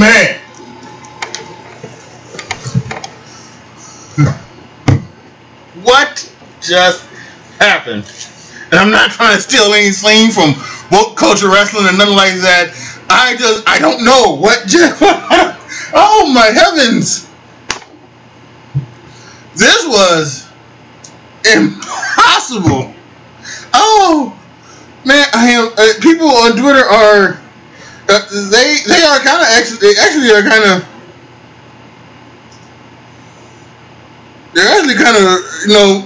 man. What just happened? And I'm not trying to steal anything from woke culture wrestling and nothing like that. I don't know what just. Oh my heavens! This was impossible. Oh man, I am. People on Twitter are. They are kind of actually are kind of. They're actually kind of,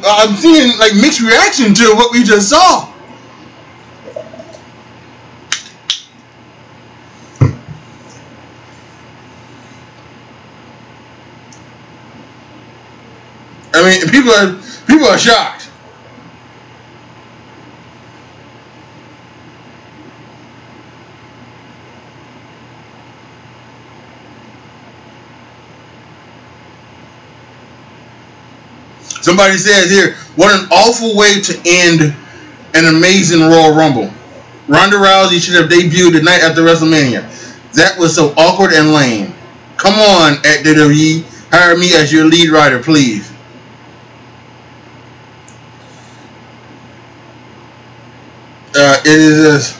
I'm seeing like mixed reaction to what we just saw. I mean, people are shocked. Somebody says here, what an awful way to end an amazing Royal Rumble. Ronda Rousey should have debuted the night after WrestleMania. That was so awkward and lame. Come on, at WWE, hire me as your lead writer, please. It is.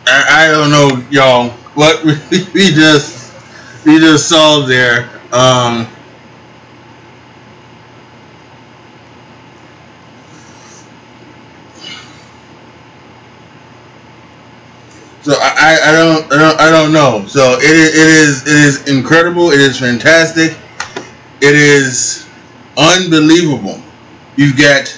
I don't know, y'all. What we just saw there. So I don't know. So it is incredible. It is fantastic. It is unbelievable. You've got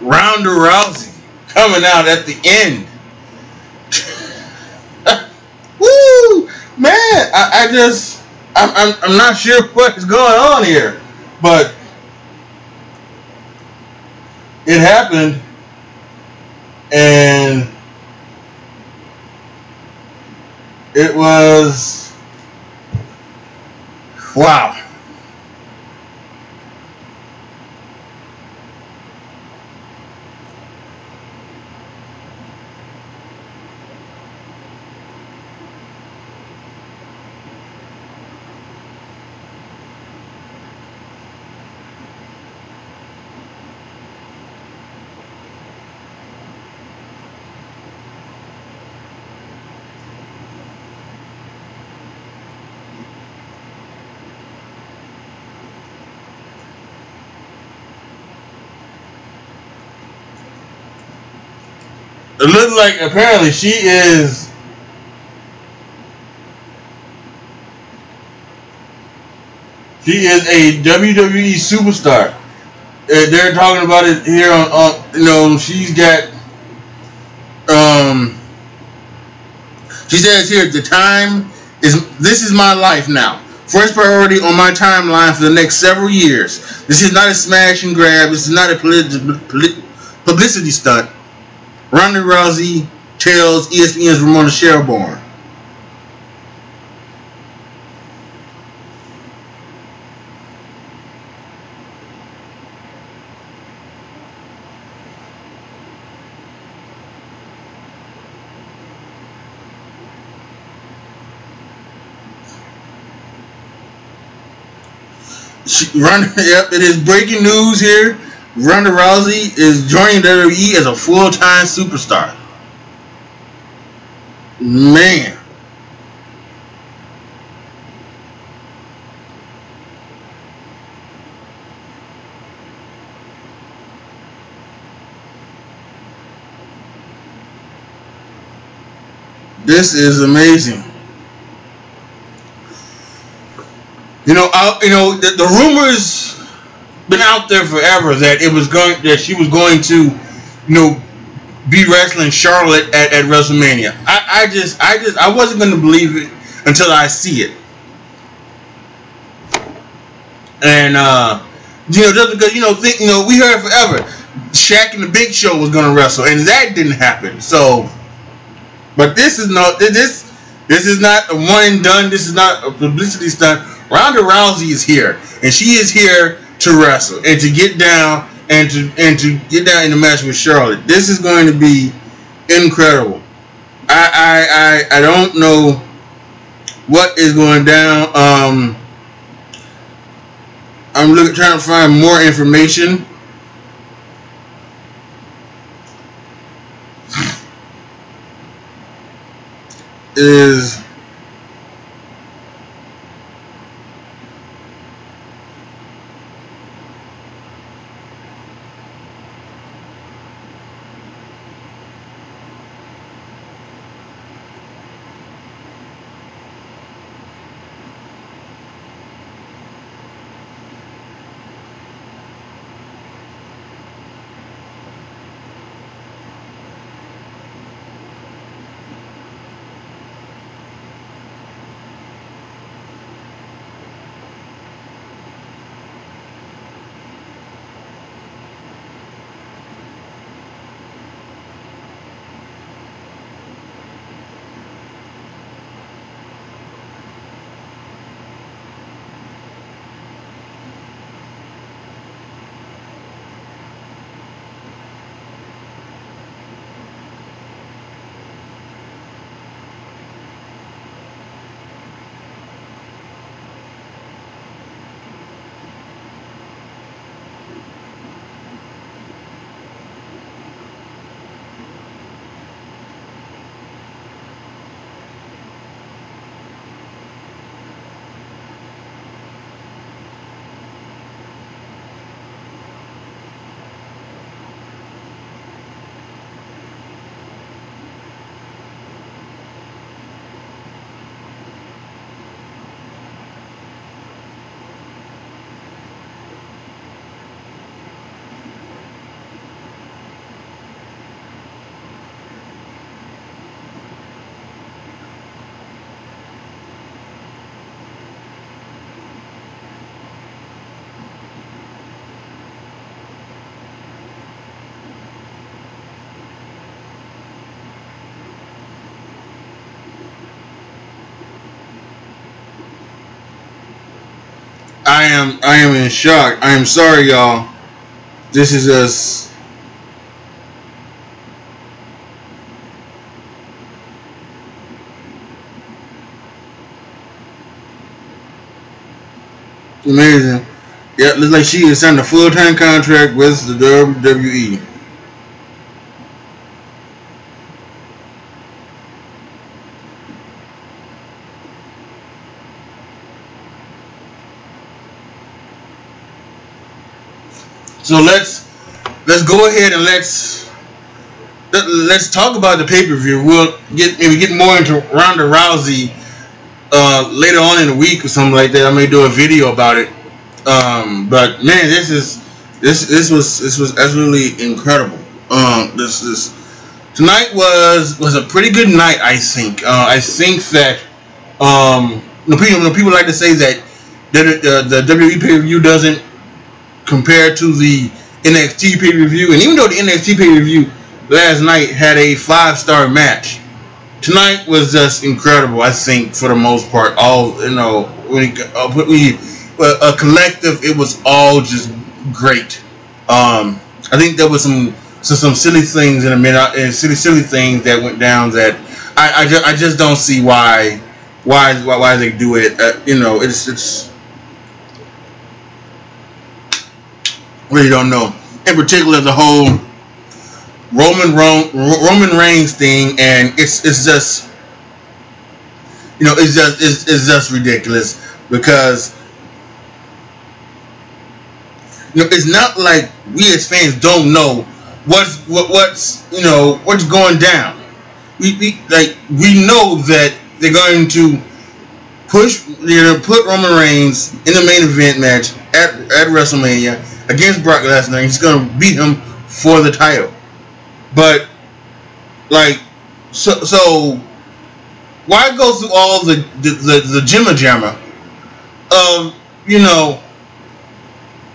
Ronda Rousey coming out at the end. Woo, man! I'm not sure what is going on here, but it happened, and it was wow. It looks like apparently she is a WWE superstar. They're talking about it here on she's got she says here this is my life now. First priority on my timeline for the next several years. This is not a smash and grab. This is not a publicity stunt. Ronda Rousey tells ESPN's Ramona Shelburne. Yep, it is breaking news here. Ronda Rousey is joining WWE as a full-time superstar. Man. This is amazing. The rumors been out there forever that she was going to, be wrestling Charlotte at WrestleMania. I wasn't going to believe it until I see it. And just because we heard forever Shaq and the Big Show was gonna wrestle, and that didn't happen. So, but this is not a one and done. This is not a publicity stunt. Ronda Rousey is here, and she is here to wrestle and to get down and to get down in the match with Charlotte. This is going to be incredible. I don't know what is going down. I'm trying to find more information. Is I am in shock. I am sorry, y'all. This is just amazing. Yeah, looks like she has signed a full-time contract with the WWE. So let's go ahead and let's talk about the pay-per-view. We'll get more into Ronda Rousey later on in the week or something like that. I may do a video about it. But man, this was absolutely incredible. Tonight was a pretty good night. I think. I think that people like to say that the WWE pay-per-view doesn't compare to the NXT pay-per-view, and even though the NXT pay-per-view last night had a 5-star match, tonight was just incredible. I think for the most part, all when a collective, it was all just great. I think there was some silly things in a minute, and silly things that went down that I just don't see why they do it. It's really don't know. In particular, the whole Roman Reigns thing, and it's just it's just ridiculous because it's not like we as fans don't know what's going down. We know that they're going to put Roman Reigns in the main event match at WrestleMania against Brock Lesnar. He's going to beat him for the title. But so why go through all the jimma jamma of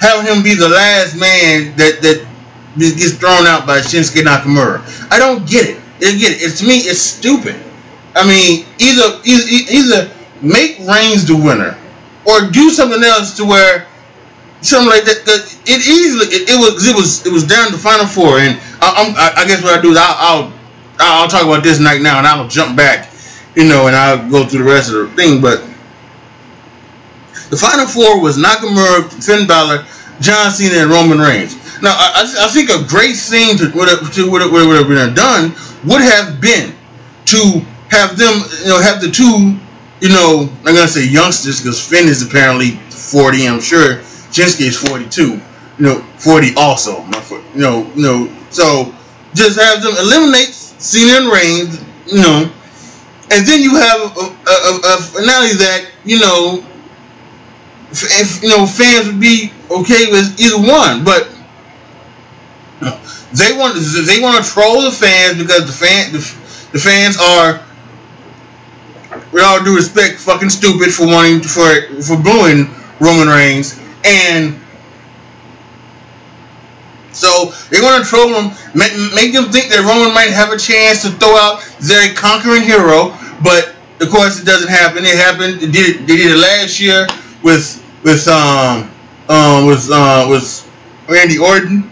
having him be the last man that gets thrown out by Shinsuke Nakamura. I don't get it. To me, it's stupid. I mean, either make Reigns the winner, or do something else to where something like that. It was down to the final four, and I guess what I do is I'll talk about this night now, and I'll jump back, and I'll go through the rest of the thing. But the final four was Nakamura, Finn Balor, John Cena, and Roman Reigns. Now, I think a great thing to would have been done would have been to have them, have the two, I'm gonna say youngsters, because Finn is apparently 40. I'm sure Shinsuke is 42. 40 also. So just have them eliminate Cena and Reigns, and then you have a finale that fans would be okay with either one, but they want to troll the fans because the fans are, with all due respect, fucking stupid for booing Roman Reigns, and so they want to troll them, make them think that Roman might have a chance to throw out their conquering hero, but of course it doesn't happen. It happened. They did it last year with Randy Orton.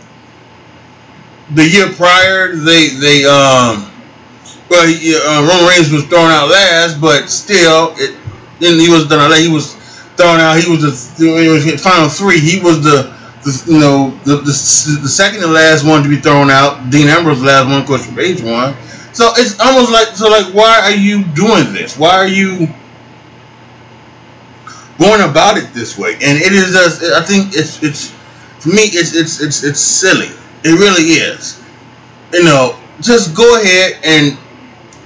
The year prior, Roman Reigns was thrown out last, but still, he was thrown out. He was the final three. He was the second to last one to be thrown out. Dean Ambrose, the last one, of course, from Page won. So it's almost like, why are you doing this? Why are you going about it this way? And it is just, I think it's for me, it's silly. It really is. Just go ahead and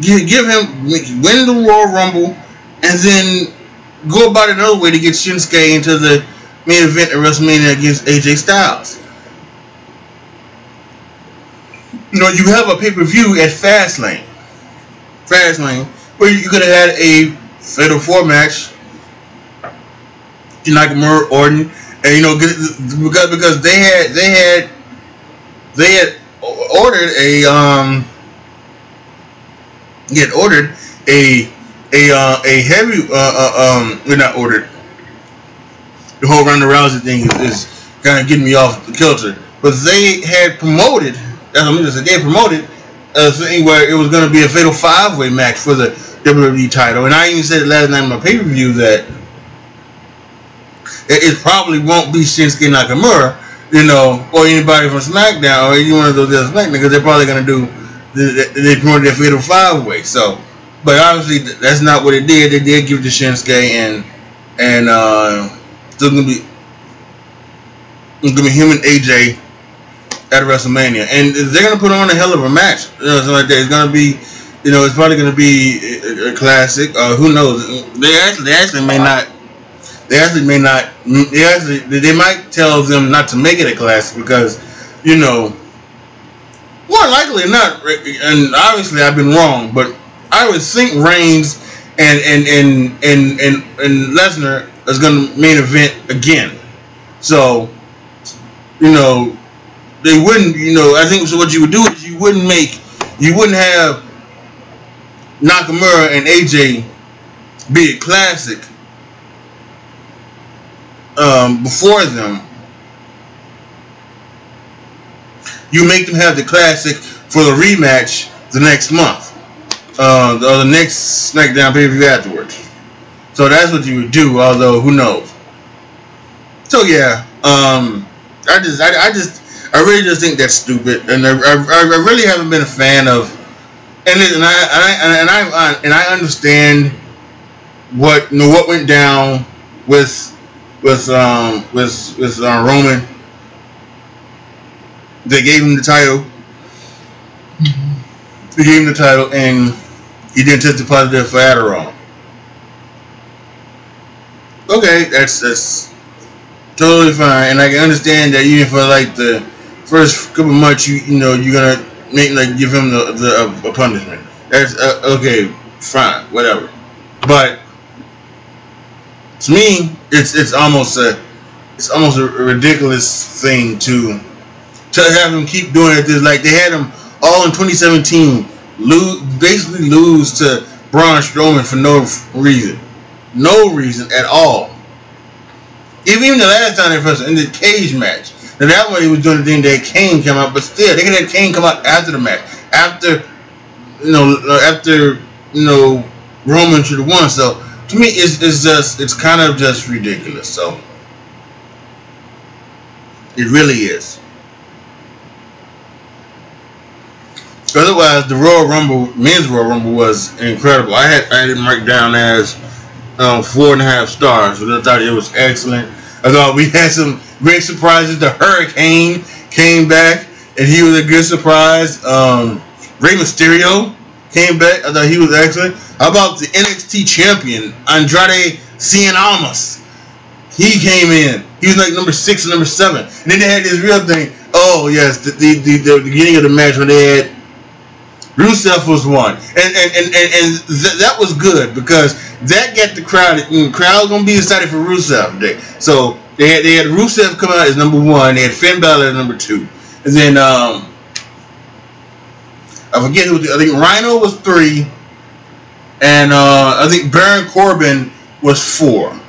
give him, win the Royal Rumble, and then go about it another way to get Shinsuke into the main event at WrestleMania against AJ Styles. You have a pay-per-view at Fastlane, where you could have had a Fatal 4 match, Nakamura, Orton, and because they had ordered a heavy not ordered. The whole Ronda Rousey thing is kind of getting me off the kilter, but they had promoted. They promoted a thing where it was going to be a fatal 5-way match for the WWE title, and I even said last night in my pay-per-view that it probably won't be Shinsuke Nakamura, or anybody from SmackDown, or any one of those other SmackDown, because they're probably going to do. They promoted their fatal 5-way, so. But obviously that's not what it did. They did give it to Shinsuke, and it's gonna be him and AJ at WrestleMania, and they're gonna put on a hell of a match. Something like that. It's gonna be, it's probably gonna be a classic. Who knows? They might tell them not to make it a classic because, more likely not. And obviously I've been wrong, but I would think Reigns and Lesnar is going to main event again. So, they wouldn't. I think so. What you would do is you wouldn't have Nakamura and AJ be a classic before them. You make them have the classic for the rematch the next month. Or the next SmackDown pay-per-view afterwards. So that's what you would do, although who knows. So yeah, I really just think that's stupid, and I really haven't been a fan of. And I understand what went down with Roman. They gave him the title. They gave him the title, and he didn't test positive for Adderall. Okay, that's totally fine, and I can understand that even for like the first couple of months, you're gonna give him a punishment. That's okay, fine, whatever. But to me, it's almost a ridiculous thing to to have him keep doing it. Like they had him all in 2017 basically lose to Braun Strowman for no reason at all. Even the last time they first in the cage match. Now that one he was doing the thing that Kane came out, but still they could have Kane come out after the match, after Roman should have won. So to me, it's kind of just ridiculous. So it really is. Otherwise, the Royal Rumble, men's Royal Rumble, was incredible. I had it marked down as 4.5 stars. So I thought it was excellent. I thought we had some great surprises. The Hurricane came back, and he was a good surprise. Rey Mysterio came back. I thought he was excellent. How about the NXT champion, Andrade Cien Almas? He came in. He was like number 6 or number 7. And then they had this real thing. Oh, yes, the beginning of the match when they had Rusev was one. And that was good because that got the crowd. The crowd was going to be excited for Rusev Day. So they had Rusev come out as number 1. They had Finn Balor as number 2. And then I forget who. I think Rhino was 3. And I think Baron Corbin was 4. I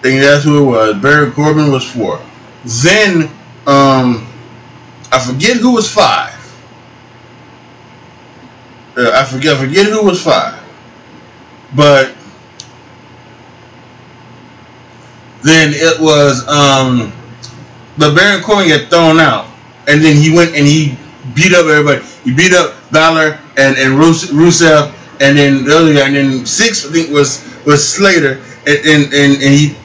think that's who it was. Baron Corbin was 4. Then I forget who was 5. I forget who was 5. But then it was but Baron Corbin got thrown out, and then he went and he beat up everybody. He beat up Balor and Rusev, and then the other guy, and then 6 I think was Slater, and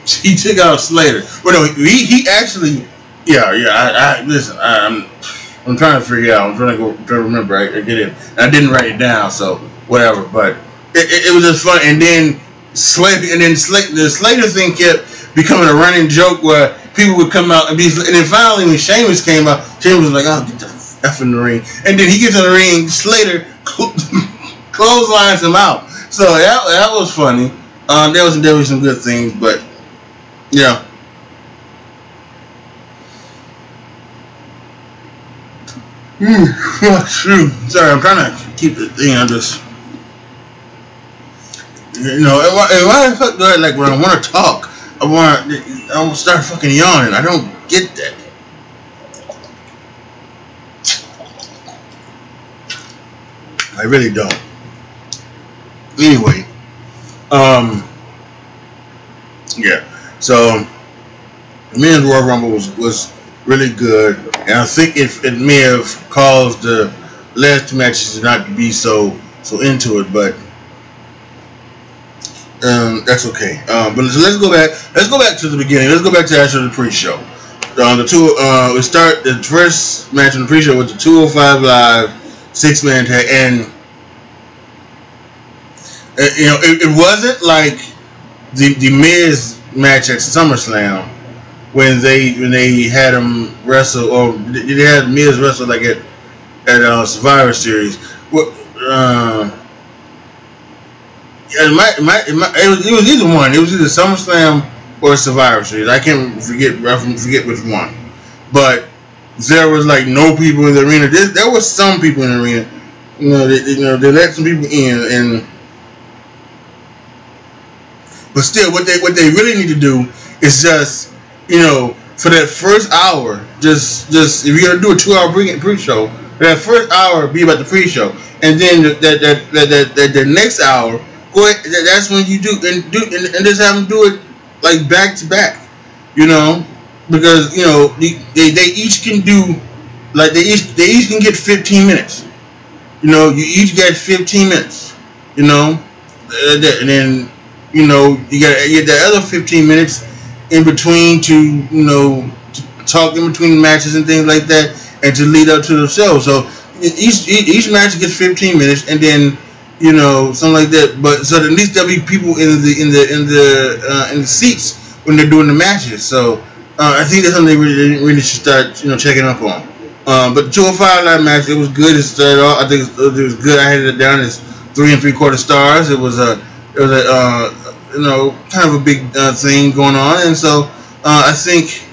he took out Slater. Well, no, he actually I listen. I'm trying to figure out. I'm trying to remember. I get it. I didn't write it down, so whatever. But it was just fun. And then the Slater thing kept becoming a running joke where people would come out and be. And then finally, when Sheamus came out, Sheamus was like, "Oh, get the F in the ring." And then he gets in the ring. Slater clotheslines him out. So that was funny. There was definitely some good things, but yeah. Sorry, I'm trying to keep the thing on this. Why the fuck do I, like, when I want to talk, I want to start fucking yawning? I don't get that. I really don't. Anyway, yeah. So the men's Royal Rumble was really good, and I think it may have caused the last 2 matches to not be so into it, but that's okay. But let's go back. Let's go back to the beginning. Let's go back to actually the pre-show. We start the first match in the pre-show with the 205 Live 6-man tag, and it wasn't like the Miz match at SummerSlam. When they had him wrestle, or they had Miz wrestle like at Survivor Series. It was either one. It was either SummerSlam or Survivor Series. I forget which one. But there was like no people in the arena. There was some people in the arena. They let some people in, but still, what they really need to do is just, for that first hour, just if you're gonna do a 2-hour pre-show, that first hour be about the pre-show, and then the next hour, go ahead. That's when you do and just have them do it like back to back, because they each can do, like they each can get 15 minutes. You each get 15 minutes. And then you get the other 15 minutes in between to talk in between matches and things like that, and to lead up to the show. So each match gets 15 minutes, and then something like that. But so at least there'll be people in the seats when they're doing the matches. So I think that's something they really should start checking up on. But the 205 Live match, it was good. It started off. I think it was good. I had it down as 3 3/4 stars. It was a kind of a big thing going on, and so I think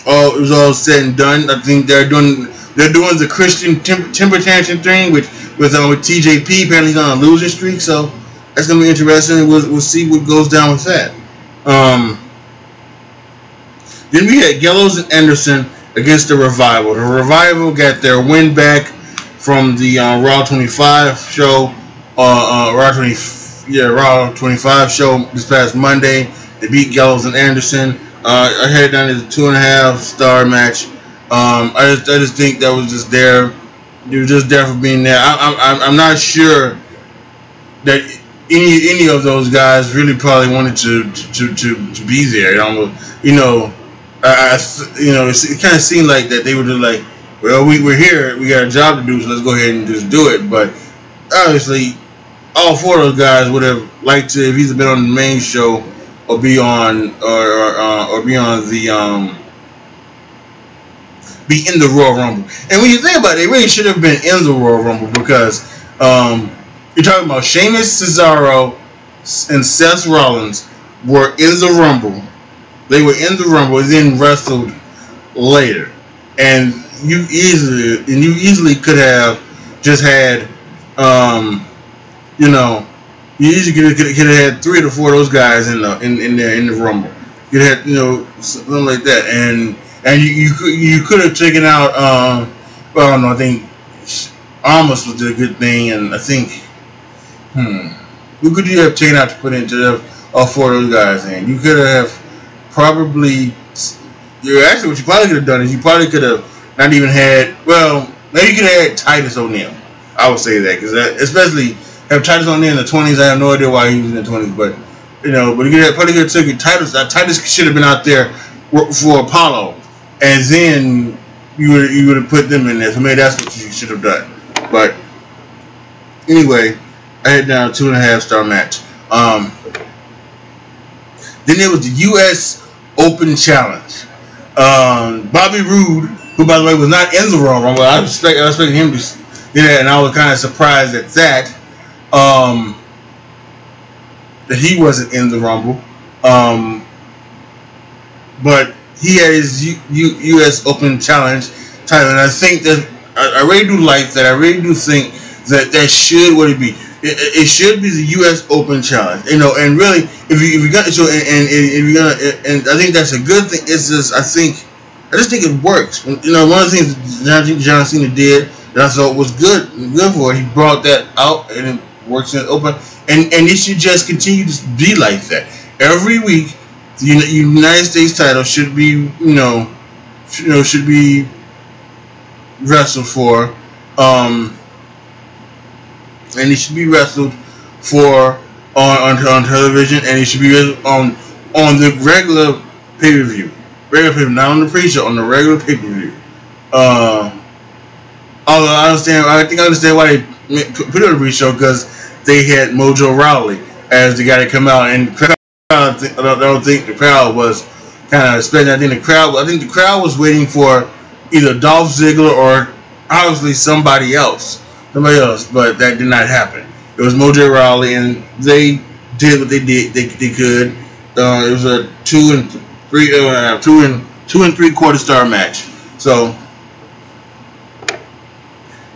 it was all said and done. I think they're doing the Christian temper tantrum thing with TJP. Apparently he's on a losing streak, so that's gonna be interesting. We'll see what goes down with that. Then we had Gallows and Anderson against the Revival. The Revival got their win back from the Raw 25 show. Raw 25 show this past Monday. They beat Gallows and Anderson. I had it down as a 2.5 star match. I just think that was just there. They were just there for being there. I'm not sure that any of those guys really probably wanted to be there. It kind of seemed like that they were just like, well, we're here, we got a job to do, so let's go ahead and just do it. But obviously, all four of those guys would have liked to have either been on the main show or be on be in the Royal Rumble. And when you think about it, they really should have been in the Royal Rumble because you're talking about Sheamus, Cesaro, and Seth Rollins were in the Rumble. They were in the Rumble and then wrestled later. And you easily could have just had, you easily could have had 3 to 4 of those guys in the Rumble. You had, something like that, and you could have taken out, I don't know. I think Almas was a good thing, and I think, who could you have taken out to put into all 4 of those guys in? You could have probably. What you probably could have done is you probably could have not even had. Well, maybe you could have had Titus O'Neil. I would say that because especially have Titus O'Neil in the 20s. I have no idea why he was in the 20s, but you probably could have taken Titus. Titus should have been out there for Apollo, and then you would have put them in there. So maybe that's what you should have done. But anyway, I had down a 2.5 star match. Then there was the U.S. Open Challenge. Bobby Roode, who by the way was not in the Royal Rumble, I expected him to, and I was kind of surprised at that. That he wasn't in the Rumble, but he had his U.S. Open Challenge title, and I think that I really do like that. I really do think that should what it be. It should be the U.S. Open Challenge, and really, if you're gonna and I think that's a good thing. It's just I just think it works. One of the things that John Cena did that I thought was good for it. He brought that out and it works in the open, and it should just continue to be like that. Every week, the United States title should be should be wrestled for. And it should be wrestled for on television, and it should be on the regular pay-per-view, not on the pre-show, on the regular pay-per-view. Although I think I understand why they put it on the pre-show because they had Mojo Rawley as the guy to come out, and I don't think the crowd was kind of expecting. I think the crowd was waiting for either Dolph Ziggler or obviously somebody else, but that did not happen. It was Mojo Rawley, and they did what they did. They could. It was a 2 and 3/4 star match. So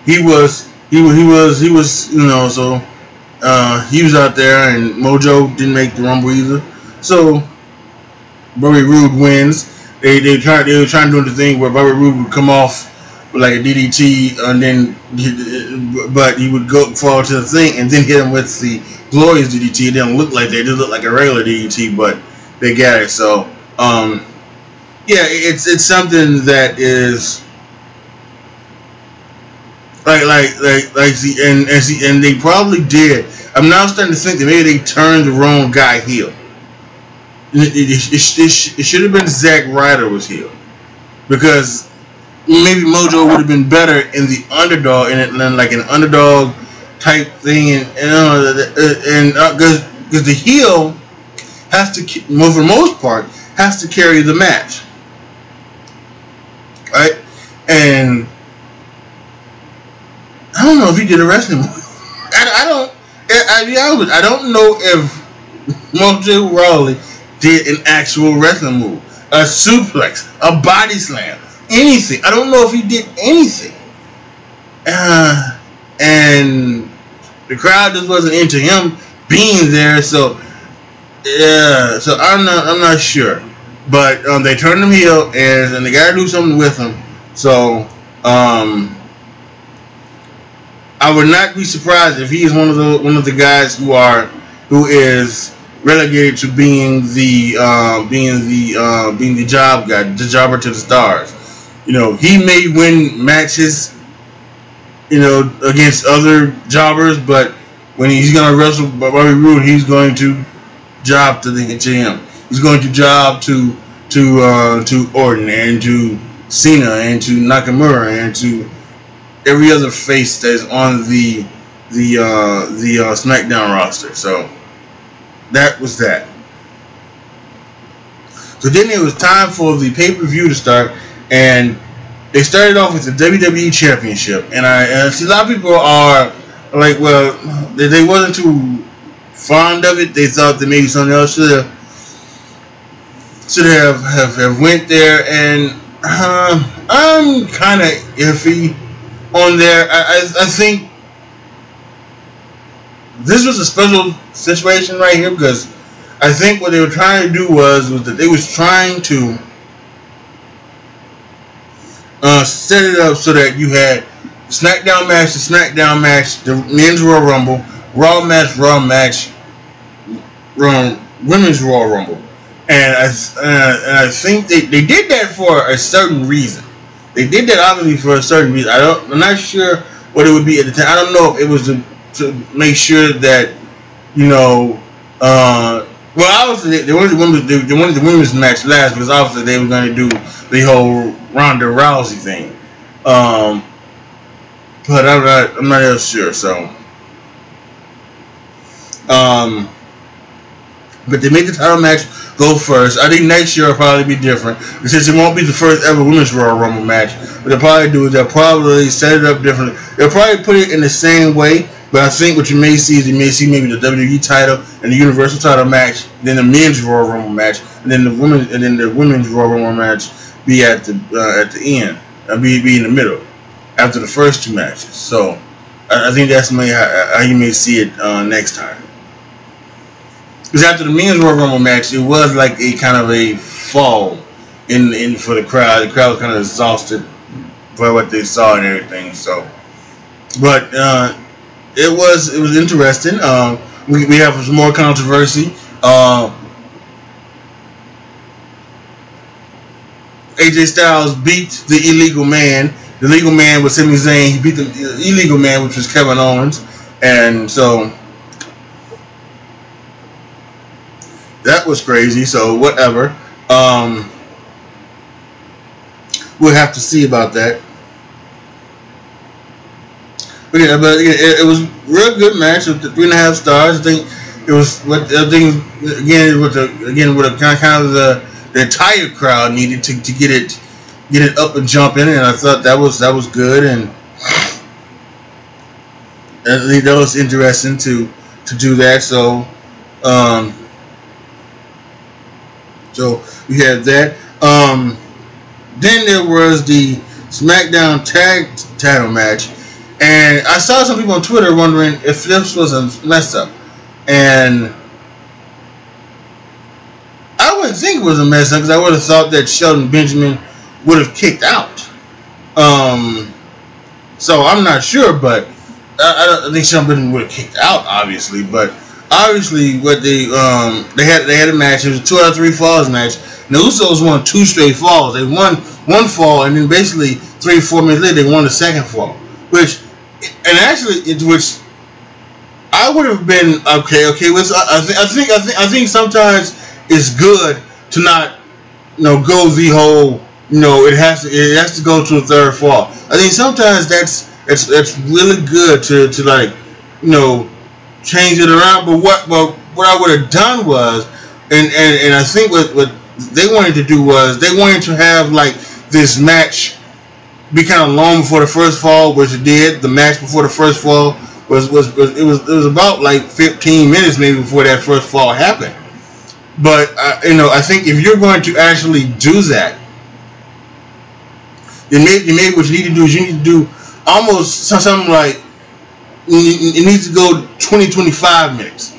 he was out there, and Mojo didn't make the Rumble either. So Bobby Roode wins. They were trying to do the thing where Bobby Roode would come off with like a DDT, and then but he would fall to the thing and then hit him with the glorious DDT. It didn't look like that. It did look like a regular DDT, but they got it. So it's something that is and they probably did. I'm now starting to think that maybe they turned the wrong guy heel. It should have been Zack Ryder was heel, because maybe Mojo would have been better in the underdog, in like an underdog type thing, and because the heel has to, for the most part, has to carry the match, right? And I don't know if he did a wrestling move. I don't know if Mojo Rawley did an actual wrestling move. a suplex, a body slam, anything. I don't know if he did anything. And the crowd just wasn't into him being there, so yeah. So I'm not sure, but they turned him heel, and they gotta do something with him. So I would not be surprised if he is one of the guys who is relegated to being the job guy, the jobber to the stars. You know, he may win matches, you know, against other jobbers, but when he's gonna wrestle Bobby Roode, he's going to job to him. He's going to job to Orton and to Cena and to Nakamura and to every other face that's on the SmackDown roster. So that was that. So then it was time for the pay-per-view to start, and they started off with the WWE Championship. And I see a lot of people are like, well, they wasn't too fond of it. They thought that maybe something else should have went there, and I'm kind of iffy on there. I think this was a special situation right here, because I think what they were trying to do was that they was trying to set it up so that you had SmackDown match, the SmackDown match, the Men's Royal Rumble, Raw match, Women's Royal Rumble, and I think they did that for a certain reason. They did that obviously for a certain reason. I'm not sure what it would be at the time. I don't know if it was to make sure that, you know, well, obviously they wanted the women's match last, because obviously they were going to do the whole Ronda Rousey thing. But I'm not else sure. So, but they made the title match go first. I think next year will probably be different, since it won't be the first ever Women's Royal Rumble match. What they'll probably do is they'll probably set it up differently. They'll probably put it in the same way, but I think what you may see is maybe the WWE title and the Universal title match, then the Men's Royal Rumble match, and then the Women's Royal Rumble match be at the end, be in the middle after the first two matches. So I think that's how you may see it next time. Because after the Men's Royal Rumble match, it was like a kind of a fall in for the crowd. The crowd was kind of exhausted by what they saw and everything. So, but it was interesting. We have some more controversy. AJ Styles beat the Illegal Man. The Legal Man was Sami Zayn. He beat the Illegal Man, which was Kevin Owens, and so that was crazy. So whatever. We'll have to see about that. But yeah, it was a real good match with the 3.5 stars. I think it was what I think again with the kind of the entire crowd needed to get it up and jumping, and I thought that was good, and I think that was interesting to do that. So so we had that. Then there was the SmackDown Tag Title match, and I saw some people on Twitter wondering if this was a mess up, and I wouldn't think it was a mess up, because I would have thought that Shelton Benjamin would have kicked out. So I'm not sure, but I think Shelton Benjamin would have kicked out, obviously. But obviously, what they had a match. It was a 2 out of 3 falls match. And the Usos won 2 straight falls. They won one fall, and then basically 3-4 minutes later, they won the second fall. Which I would have been okay with. I think sometimes it's good to not, go the whole, it has to go to a third fall. I think sometimes that's really good to like, change it around. But what I would have done was, and I think what they wanted to do was they wanted to have like this match be kind of long before the first fall, which it did. The match before the first fall was about like 15 minutes maybe before that first fall happened. But I think if you're going to actually do that, then maybe what you need to do is you need to do almost something like it needs to go 20-25 minutes.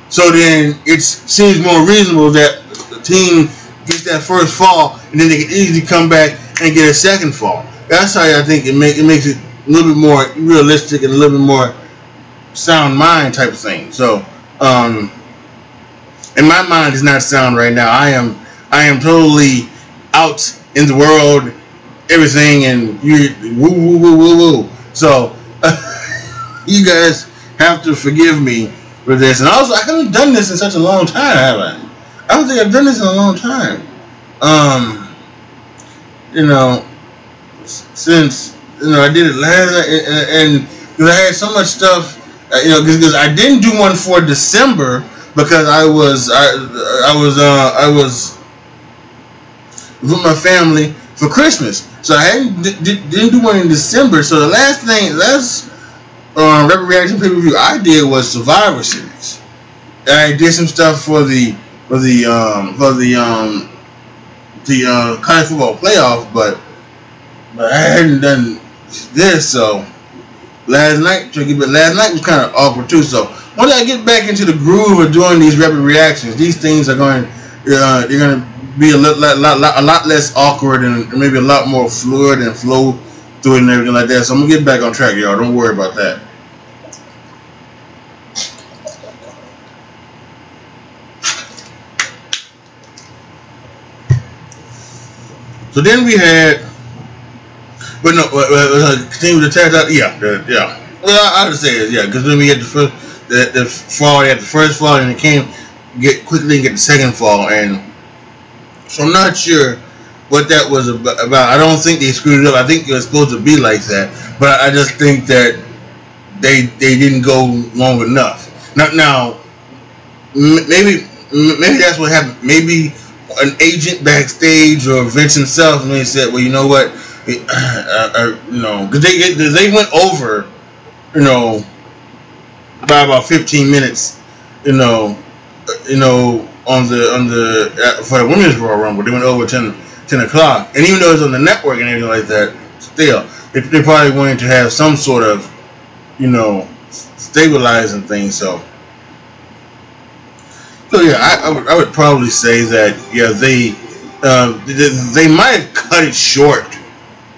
So then it seems more reasonable that the team gets that first fall, and then they can easily come back and get a second fall. That's how I think it makes it a little bit more realistic and a little bit more sound mind type of thing. So, and my mind is not sound right now. I am totally out in the world, everything, and you woo woo woo woo woo. So, you guys have to forgive me for this. And also, I haven't done this in such a long time, have I? I don't think I've done this in a long time. You know, since I did it last night, and because I had so much stuff, because I didn't do one for December because I was with my family for Christmas, so I didn't do one in December. So the last Rapid Reaction pay per view I did was Survivor Series. I did some stuff for the college football playoff, but I hadn't done this. So last night was kind of awkward too. So once I get back into the groove of doing these rapid reactions, these things are going they're going to be a lot less awkward and maybe a lot more fluid and flow through it and everything like that. So I'm gonna get back on track, y'all. Don't worry about that. So then we had, but no, continue with the tag out. Yeah. Well, I would say it, yeah, because then we had the fall, had the first fall, and it quickly get the second fall, and so I'm not sure what that was about. I don't think they screwed it up. I think it was supposed to be like that, but I just think that they didn't go long enough. Now maybe that's what happened. Maybe an agent backstage or Vince himself, and they said, well, you know what, because they went over, by about 15 minutes, on the for the women's Royal Rumble, they went over 10 o'clock, and even though it's on the network and everything like that, still they probably wanted to have some sort of stabilizing thing. So yeah, I would probably say that they might have cut it short,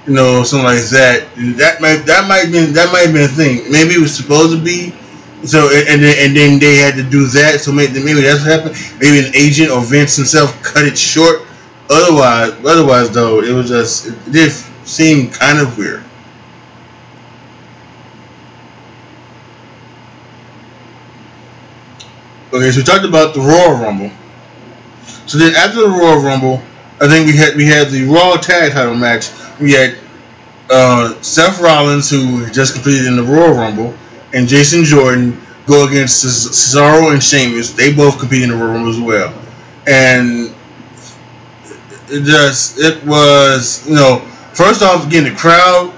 something like that. That might have been a thing. Maybe it was supposed to be. So and then they had to do that. So maybe that's what happened. Maybe an agent or Vince himself cut it short. Otherwise though, it did seem kind of weird. Okay, so we talked about the Royal Rumble. So then after the Royal Rumble, I think we had the Raw Tag Title match. We had Seth Rollins, who just completed in the Royal Rumble, and Jason Jordan go against Cesaro and Sheamus. They both competed in the Royal Rumble as well. And it was, first off, again, the crowd,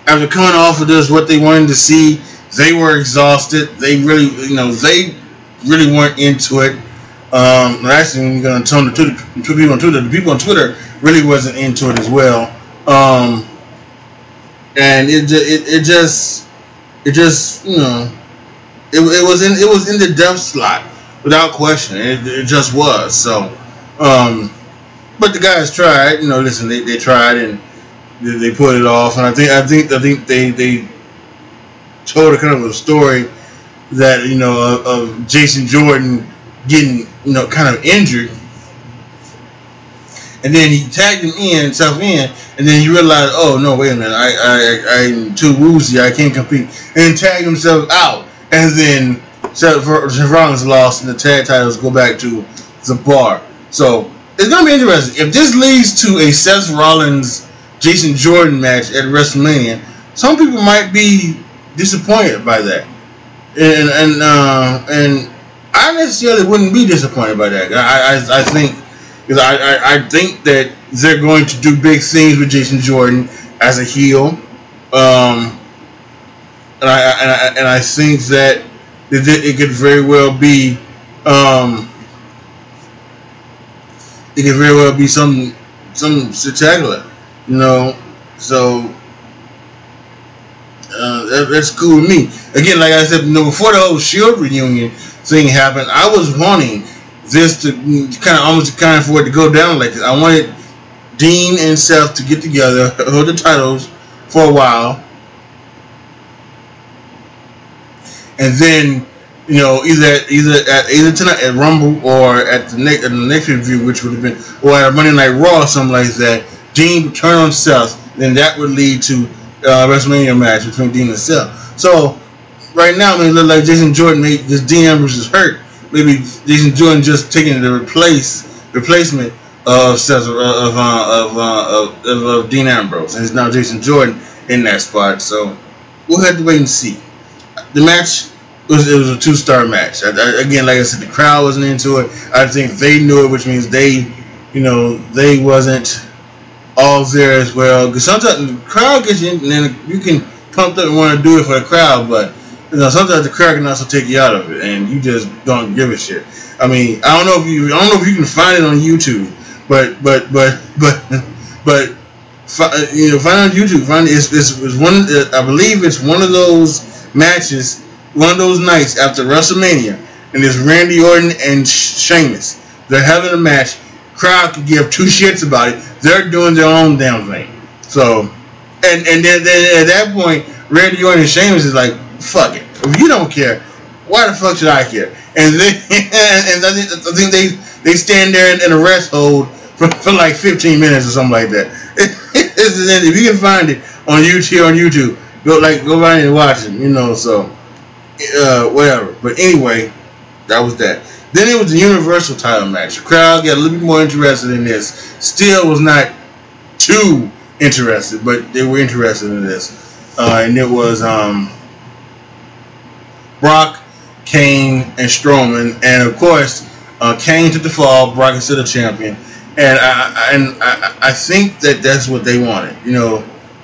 after coming off of this, what they wanted to see, they were exhausted. They really, they really weren't into it. Actually, when you're going to tell the people on Twitter really wasn't into it as well. And it just it was in the depth slot without question. It just was. So, but the guys tried. Listen, they tried and they put it off. And I think they told a kind of a story that of Jason Jordan getting kind of injured, and then he tagged himself in, and then he realized, oh no, wait a minute, I'm too woozy, I can't compete, and tagged himself out, and then Seth Rollins lost, and the tag titles go back to the Bar. So it's gonna be interesting if this leads to a Seth Rollins Jason Jordan match at WrestleMania. Some people might be disappointed by that. And I necessarily wouldn't be disappointed by that. I think because I think that they're going to do big things with Jason Jordan as a heel, and I think that it could very well be it could very well be some spectacular, you know. So that's cool with me. Again, like I said, before the whole Shield reunion thing happened, I was wanting this to kind of for it to go down like this. I wanted Dean and Seth to get together, hold the titles for a while, and then either tonight at Rumble or at the next review, which would have been, or at a Monday Night Raw or something like that. Dean would turn on Seth, then that would lead to WrestleMania match between Dean and Seth. So right now, it looks like Jason Jordan made this Dean Ambrose is hurt. Maybe Jason Jordan just taking the replacement of Seth of Dean Ambrose, and it's now Jason Jordan in that spot. So we'll have to wait and see. The match it was a 2-star match. Again, like I said, the crowd wasn't into it. I think they knew it, which means they wasn't all there as well. Because sometimes the crowd gets you, and then you can pumped up and want to do it for the crowd, but sometimes the crowd can also take you out of it, and you just don't give a shit. I mean, I don't know if you can find it on YouTube, but find it on YouTube. It's one. I believe it's one of those matches, one of those nights after WrestleMania, and it's Randy Orton and Sheamus. They're having a match. Crowd could give two shits about it. They're doing their own damn thing. So, and then at that point, Randy Orton and Sheamus is like, fuck it. If you don't care, why the fuck should I care? And then, and I think they stand there in a rest hold for like 15 minutes or something like that. If you can find it on YouTube, go right and watch it. So whatever. But anyway, that was that. Then it was the Universal title match. The crowd got a little bit more interested in this. Still was not too interested, but they were interested in this. And it was Brock, Kane, and Strowman. And of course, Kane took the fall. Brock is still the champion. And I think that's what they wanted.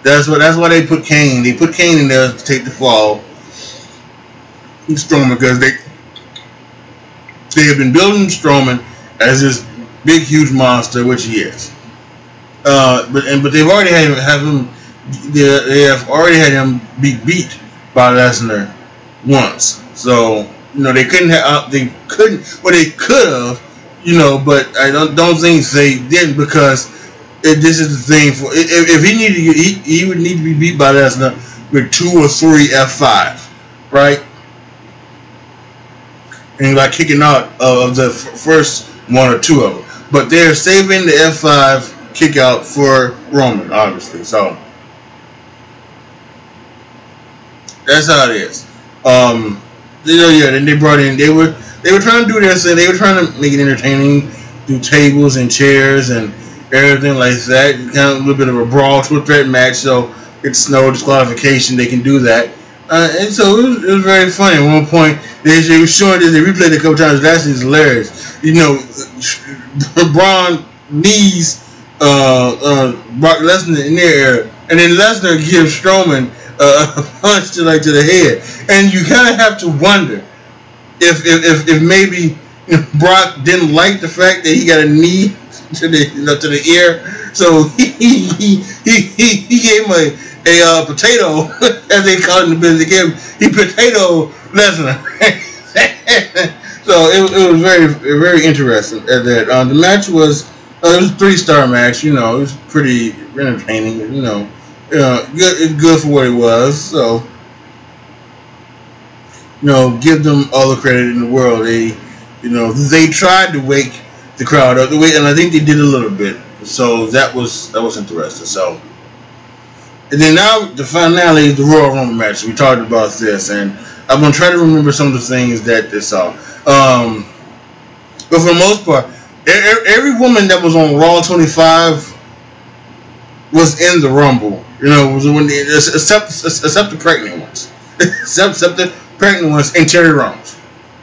That's why they put Kane. They put Kane in there to take the fall. Strowman, because they have been building Strowman as this big, huge monster, which he is. But they've already have him. They have already had him beat by Lesnar once. So they couldn't have. They couldn't. Well, they could have. But I don't think they didn't, because this is the thing. If he needed, he would need to be beat by Lesnar with 2 or 3 F5, right? And like kicking out of the first 1 or 2 of them. But they're saving the F5 kick out for Roman, obviously. So that's how it is. Then they brought in. They were trying to do their thing. They were trying to make it entertaining, do tables and chairs and everything like that. Kind of a little bit of a brawl to a threat match. So it's no disqualification. They can do that. And so it was very funny. At one point, they were showing this. They replayed it a couple times. That's just hilarious. Braun knees Brock Lesnar in the air, and then Lesnar gives Strowman a punch to the head. And you kind of have to wonder if maybe Brock didn't like the fact that he got a knee to the ear, so he gave him a potato, as they call it in the business. He potato Lesnar. So it was very, very interesting. That the match was it was a 3-star match. It was pretty entertaining. Good for what it was. So give them all the credit in the world. They tried to wake the crowd up, and I think they did a little bit. So that was interesting. So. And then now the finale is the Royal Rumble match. We talked about this, and I'm gonna try to remember some of the things that they saw. But for the most part, every woman that was on Raw 25 was in the Rumble. Except the pregnant ones, except the pregnant ones and Terry Reynolds.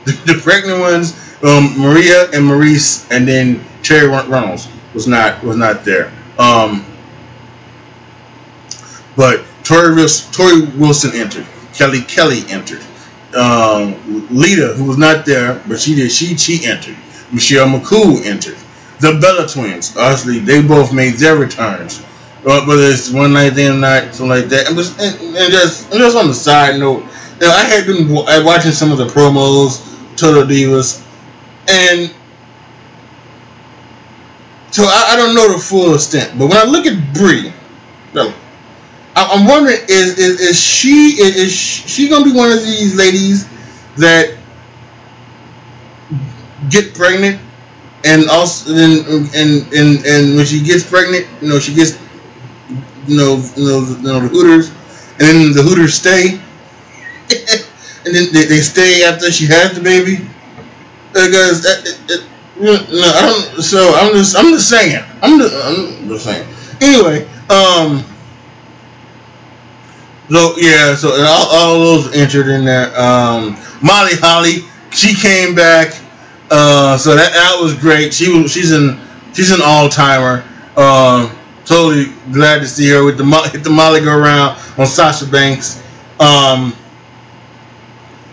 The pregnant ones, Maria and Maurice, and then Terry Reynolds was not there. But Tori Wilson entered. Kelly entered. Lita, who was not there, but she did. She entered. Michelle McCool entered. The Bella Twins, obviously, they both made their returns. Whether it's one night, damn night, something like that. And just on the side note, I had been watching some of the promos, Total Divas, and so I don't know the full extent. But when I look at Brie, I'm wondering is she gonna be one of these ladies that get pregnant and also and when she gets pregnant, she gets the Hooters, and then the Hooters stay, and then they stay after she has the baby. Because I don't. So I'm just saying. I'm just saying. Anyway, so yeah, so all those entered in there. Molly Holly, she came back. So that was great. She's an all timer. Totally glad to see her with hit the Molly go around on Sasha Banks.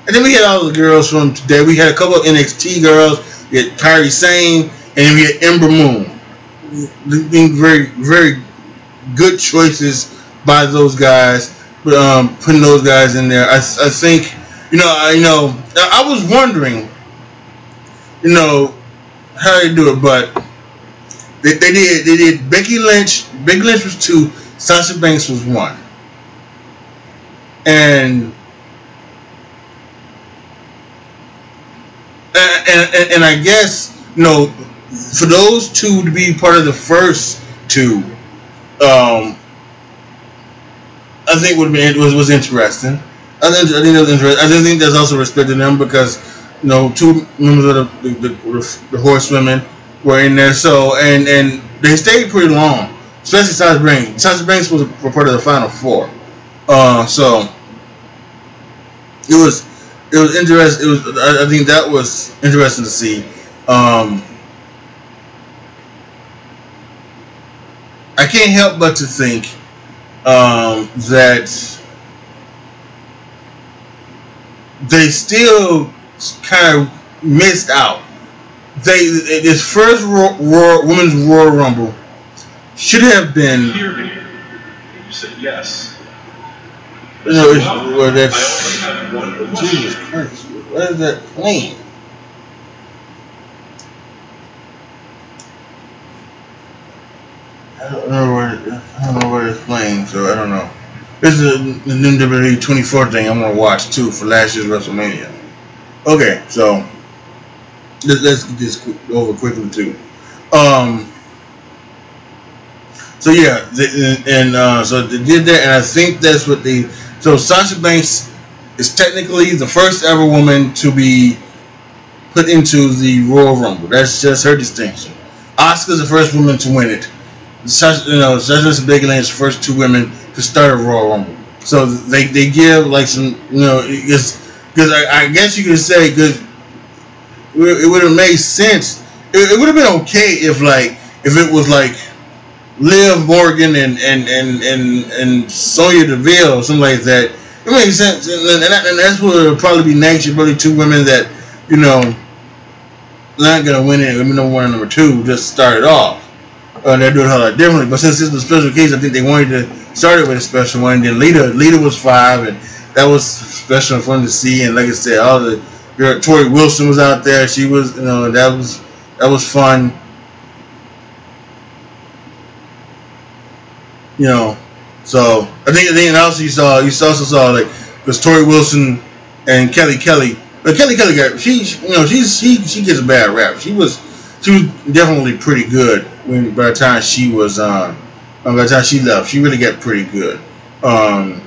And then we had all the girls from today. We had a couple of NXT girls. We had Kairi Sane, and then we had Ember Moon. Being very, very good choices by those guys. Putting those guys in there. I think, I was wondering, how they do it, but they did Becky Lynch. Becky Lynch was 2. Sasha Banks was 1. And I guess for those 2 to be part of the first 2, I think was interesting. I think that was interesting. I think that's also respecting them because 2 members of the horsewomen were in there. So and they stayed pretty long, especially Sasha Banks. Sasha Banks was part of the final 4. So it was interesting. I think that was interesting to see. I can't help but to think that they still kind of missed out. This first Women's Royal Rumble should have been. You said yes. Jesus Christ! What is that plane? I don't know where it's playing, so I don't know. This is the WWE 24 thing I'm gonna watch too for last year's WrestleMania. Okay, so let's get this over quickly too. So yeah, so they did that, and I think that's what they. So Sasha Banks is technically the first ever woman to be put into the Royal Rumble. That's just her distinction. Asuka's the first woman to win it. Sasha and Becky Lynch, the first 2 women to start a Royal Rumble. So they give like some, because I guess you could say, because it would have made sense. It would have been okay if it was like Liv Morgan and Sonya Deville or something like that. It makes sense, and that's what it would probably be next. Probably 2 women that not gonna win it. Number 1 and number 2 just started off. They're doing a lot differently, but since this was a special case, I think they wanted to start it with a special one. Then Lita was 5, and that was special and fun to see. And like I said, all the girl, Tori Wilson was out there. She was, that was fun. So I think and also you also saw like because Tori Wilson and Kelly Kelly, but Kelly got she gets a bad rap. She was definitely pretty good by the time she was by the time she left. She really got pretty good. But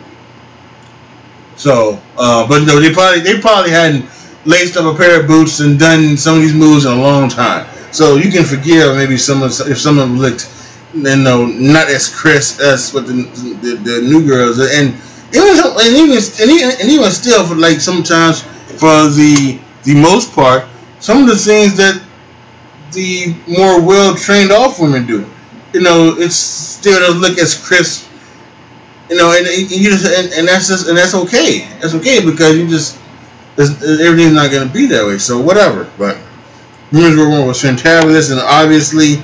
they probably hadn't laced up a pair of boots and done some of these moves in a long time. So you can forgive maybe if someone looked not as crisp as what the new girls are. And even still, for like sometimes for the most part, some of the things that the more well trained off women do, it still doesn't look as crisp. And that's okay. That's okay because everything's not gonna be that way. So whatever. But Women's Royal Rumble was fantabulous, and obviously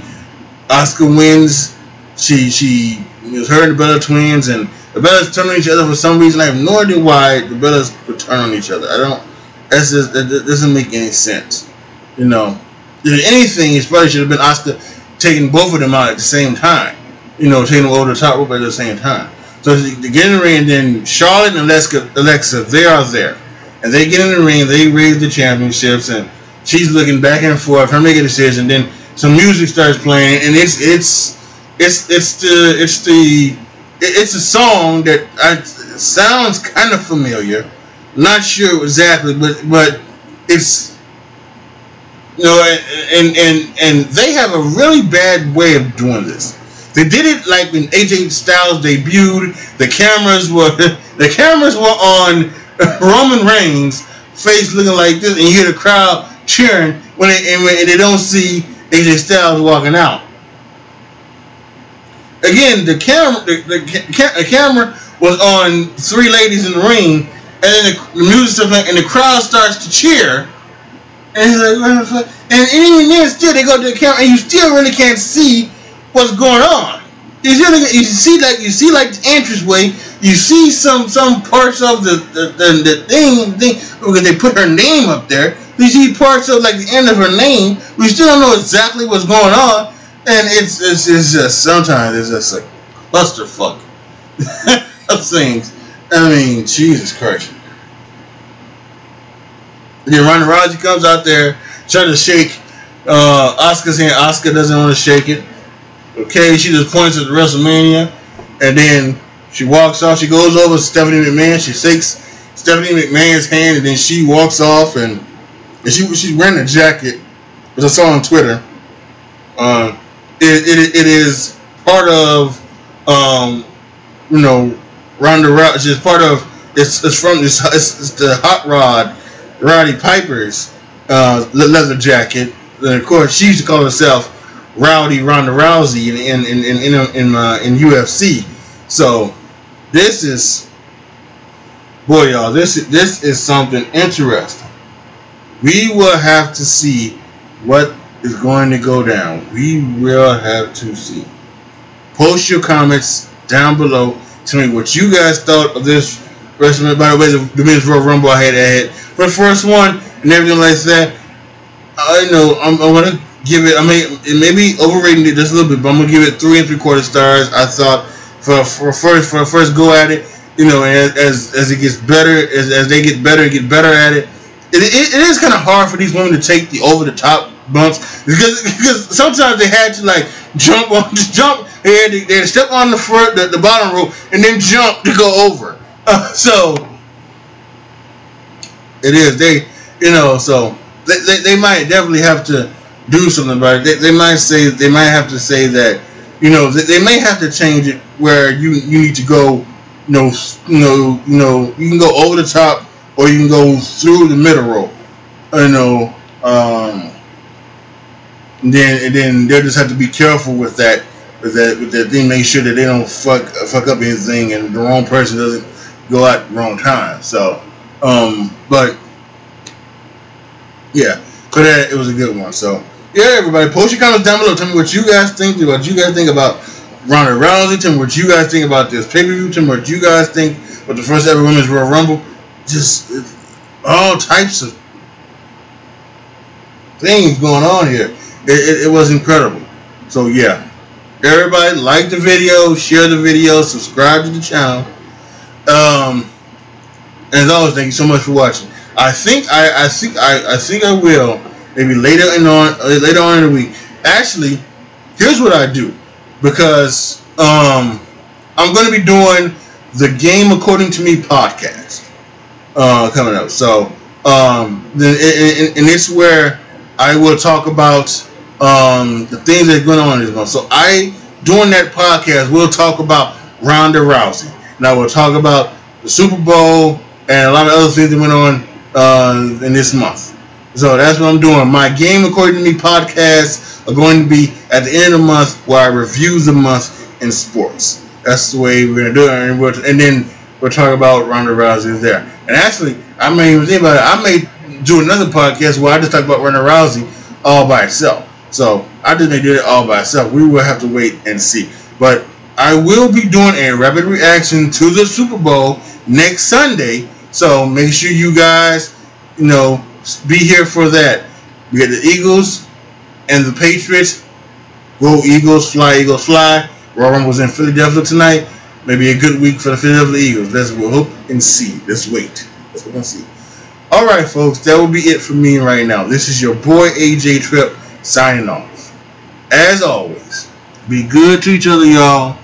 Asuka wins. She was her and the Bella Twins, and the Bellas turn on each other for some reason. I have no idea why the Bellas would turn on each other. That doesn't make any sense. You know, if anything, it probably should have been Asuka taking both of them out at the same time. You know, taking them over the top rope at the same time. So they get in the ring, and then Charlotte and Alexa, they are there. And they get in the ring, they raise the championships, and she's looking back and forth, her making a decision, then some music starts playing, and it's a song that sounds kind of familiar. Not sure exactly, but it's, you know, and they have a really bad way of doing this. They did it like when AJ Styles debuted. The cameras were on Roman Reigns' face looking like this, and you hear the crowd cheering when they don't see AJ Styles walking out. Again, the camera was on three ladies in the ring, and then the music stuff, and the crowd starts to cheer. And he's like, what the fuck? And even then, still they go to the camera, and you still really can't see what's going on. You see like the entranceway. You see some parts of the thing because they put her name up there. You see parts of like the end of her name. We still don't know exactly what's going on, and it's just sometimes it's just a clusterfuck of things. I mean, Jesus Christ. And then Ronda Rousey comes out there trying to shake Asuka's hand. Asuka doesn't want to shake it. Okay, she just points at WrestleMania, and then she walks off. She goes over to Stephanie McMahon. She shakes Stephanie McMahon's hand, and then she walks off. And she's wearing a jacket, which I saw on Twitter. It is part of you know, Ronda Rousey. It's part of it's the Hot Rod Roddy Piper's leather jacket. And of course, she used to call herself Rowdy Ronda Rousey in UFC. So this is, boy, y'all, this is something interesting. We will have to see what is going to go down. We will have to see. Post your comments down below. Tell me what you guys thought of this WrestleMania. By the way, the Men's Royal Rumble I had for the first one and everything like that. I know I'm gonna give it. I mean, it may be overrating it just a little bit, but I'm gonna give it 3 3/4 stars. I thought for a first go at it, you know, as it gets better, as they get better and get better at it, it is kind of hard for these women to take the over the top bumps because sometimes they had to like jump. They had to step on the bottom rope and then jump to go over. So it is so they might definitely have to do something about it. They might have to say that, you know, they may have to change it where you need to go, you can go over the top or you can go through the middle rope, and then they'll just have to be careful with that thing. Make sure that they don't fuck up anything and the wrong person doesn't go out the wrong time. So, but yeah, but it was a good one. So yeah, everybody, post your comments down below. Tell me what you guys think. What you guys think about Ronda Rousey. Tell me what you guys think about this pay-per-view. Tell me what you guys think about the first ever Women's Royal Rumble. Just all types of things going on here. It was incredible. So yeah, everybody, like the video, share the video, subscribe to the channel. And as always, thank you so much for watching. I think I will maybe later on in the week. Actually, here's what I do, because I'm going to be doing the Game According to Me podcast coming up. So and it's where I will talk about the things that are going on this month. So during that podcast, we'll talk about Ronda Rousey. Now we'll talk about the Super Bowl and a lot of other things that went on in this month. So that's what I'm doing. My Game According to Me podcasts are going to be at the end of the month where I review the month in sports. That's the way we're going to do it. And then we'll talk about Ronda Rousey there. And actually, I may even think about it. I may do another podcast where I just talk about Ronda Rousey all by itself. So I just may do it all by itself. We will have to wait and see. But I will be doing a rapid reaction to the Super Bowl next Sunday. So make sure you guys, be here for that. We got the Eagles and the Patriots. Go Eagles, fly, Eagles, fly. Royal Rumble's in Philadelphia tonight. Maybe a good week for the Philadelphia Eagles. Let's hope and see. Let's wait. Let's hope and see. All right, folks. That will be it for me right now. This is your boy AJ Tripp signing off. As always, be good to each other, y'all.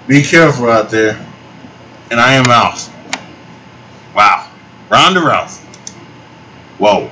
Be careful out there. And I am out. Wow. Ronda Rousey. Whoa.